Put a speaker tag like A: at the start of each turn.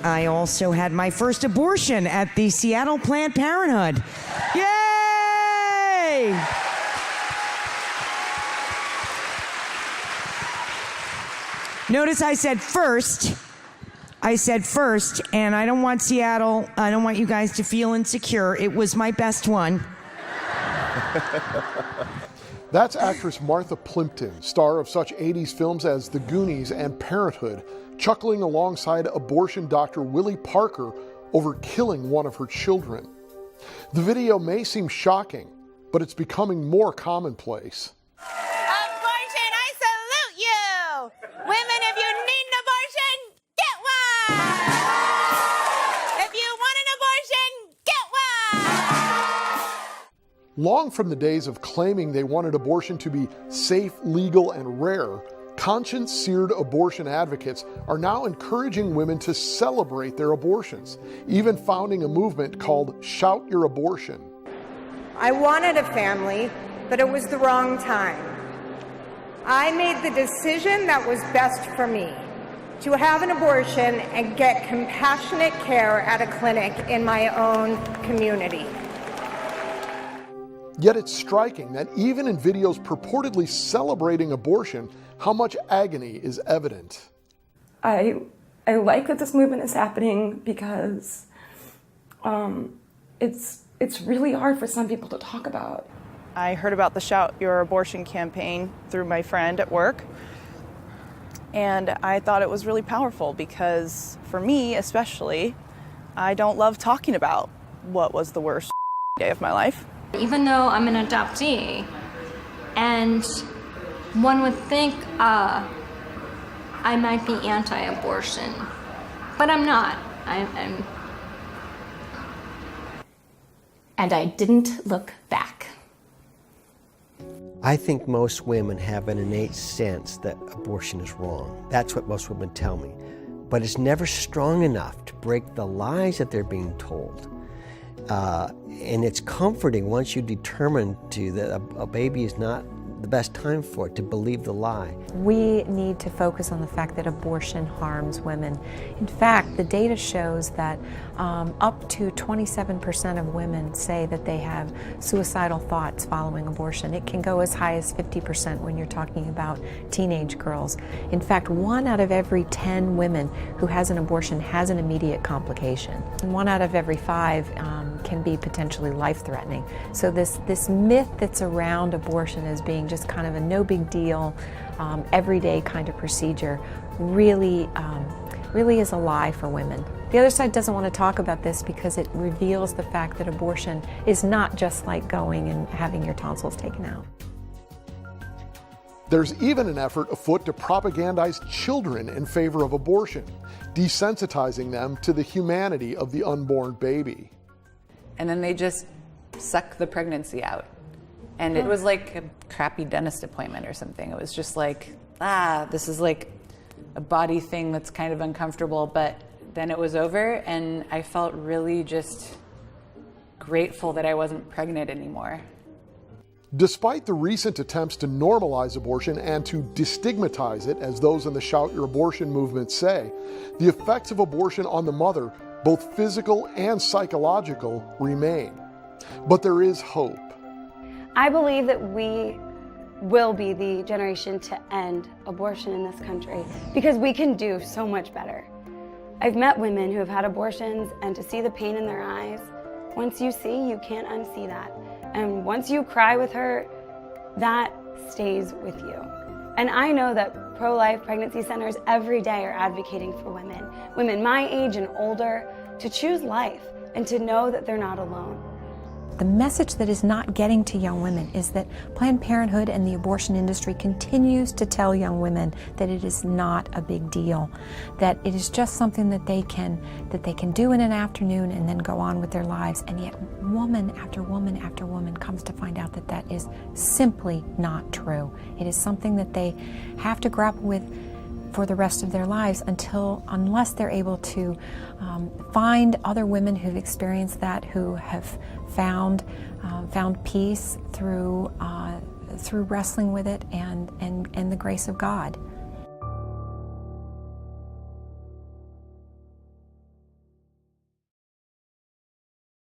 A: I also had my first abortion at the Seattle Planned Parenthood. Yay! Notice I said first. And I don't want Seattle, I don't want you guys to feel insecure. It was my best one.
B: That's actress Martha Plimpton, star of such 80s films as The Goonies and Parenthood, chuckling alongside abortion doctor Willie Parker over killing one of her children. The video may seem shocking, but it's becoming more commonplace.
C: Abortion, I salute you! Women, if you need an abortion, get one! If you want an abortion, get one!
B: Long from the days of claiming they wanted abortion to be safe, legal, and rare, conscience-seared abortion advocates are now encouraging women to celebrate their abortions, even founding a movement called Shout Your Abortion.
D: I wanted a family, but it was the wrong time. I made the decision that was best for me, to have an abortion and get compassionate care at a clinic in my own community.
B: Yet it's striking that even in videos purportedly celebrating abortion, how much agony is evident.
E: I like that this movement is happening because it's really hard for some people to talk about.
F: I heard about the Shout Your Abortion campaign through my friend at work, and I thought it was really powerful because, for me especially, I don't love talking about what was the worst day of my life.
G: Even though I'm an adoptee, and one would think I might be anti-abortion, but I'm not. I'm.
H: And I didn't look back.
I: I think most women have an innate sense that abortion is wrong. That's what most women tell me. But it's never strong enough to break the lies that they're being told. And it's comforting once you determine that a baby is not the best time for it, to believe the lie.
J: We need to focus on the fact that abortion harms women. In fact, the data shows that up to 27% of women say that they have suicidal thoughts following abortion. It can go as high as 50% when you're talking about teenage girls. In fact, 1 out of every 10 women who has an abortion has an immediate complication. And 1 out of every 5 can be potentially life-threatening. So this myth that's around abortion as being just kind of a no big deal, everyday kind of procedure really is a lie for women. The other side doesn't want to talk about this because it reveals the fact that abortion is not just like going and having your tonsils taken out.
B: There's even an effort afoot to propagandize children in favor of abortion, desensitizing them to the humanity of the unborn baby.
K: And then they just suck the pregnancy out. And it was like a crappy dentist appointment or something. It was just like, this is like a body thing that's kind of uncomfortable. But then it was over, and I felt really just grateful that I wasn't pregnant anymore.
B: Despite the recent attempts to normalize abortion and to destigmatize it, as those in the Shout Your Abortion movement say, the effects of abortion on the mother, both physical and psychological, remain. But there is hope.
L: I believe that we will be the generation to end abortion in this country because we can do so much better. I've met women who have had abortions, and to see the pain in their eyes, once you see, you can't unsee that. And once you cry with her, that stays with you. And I know that pro-life pregnancy centers every day are advocating for women my age and older, to choose life and to know that they're not alone.
J: The message that is not getting to young women is that Planned Parenthood and the abortion industry continues to tell young women that it is not a big deal, that it is just something that they can do in an afternoon and then go on with their lives. And yet woman after woman after woman comes to find out that that is simply not true. It is something that they have to grapple with for the rest of their lives unless they're able to find other women who've experienced that, who have found peace through wrestling with it and the grace of God.